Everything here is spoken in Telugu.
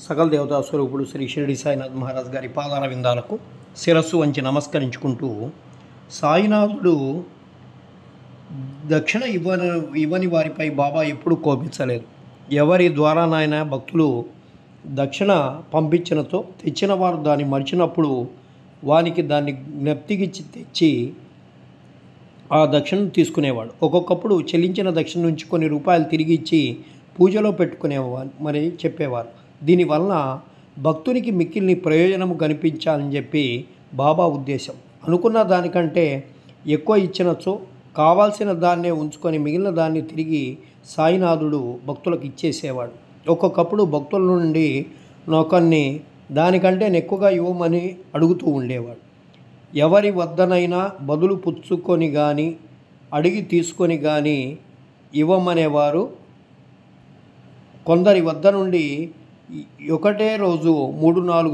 సకల దేవతా స్వరూపుడు శ్రీ షిరిడి సాయినాథ్ మహారాజ్ గారి పాదార విందాలకు శిరస్సు వంచి నమస్కరించుకుంటూ, సాయినాథుడు దక్షిణ ఇవ్వని వారిపై బాబా ఎప్పుడూ కోపించలేదు. ఎవరి ద్వారానైనా భక్తులు దక్షిణ పంపించినతో తెచ్చిన వారు దాన్ని మర్చినప్పుడు వానికి దాన్ని జ్ఞప్తికి తెచ్చి ఆ దక్షిణను తీసుకునేవాడు. ఒక్కొక్కప్పుడు చెల్లించిన దక్షిణ నుంచి కొన్ని రూపాయలు తిరిగి ఇచ్చి పూజలో పెట్టుకునేవారు మరి చెప్పేవారు. దీనివలన భక్తునికి మిక్కిలిని ప్రయోజనం కనిపించాలని చెప్పి బాబా ఉద్దేశం. అనుకున్న దానికంటే ఎక్కువ ఇచ్చినచో కావాల్సిన దాన్నే ఉంచుకొని మిగిలిన దాన్ని తిరిగి సాయినాథుడు భక్తులకు ఇచ్చేసేవాడు. ఒక్కొక్కప్పుడు భక్తుల నుండి నొకన్ని దానికంటే ఎక్కువగా ఇవ్వమని అడుగుతూ ఉండేవాడు. ఎవరి వద్దనైనా బదులు పుచ్చుకొని కానీ అడిగి తీసుకొని కానీ ఇవ్వమనేవారు. కొందరి వద్ద నుండి ఒకటే రోజు 3-4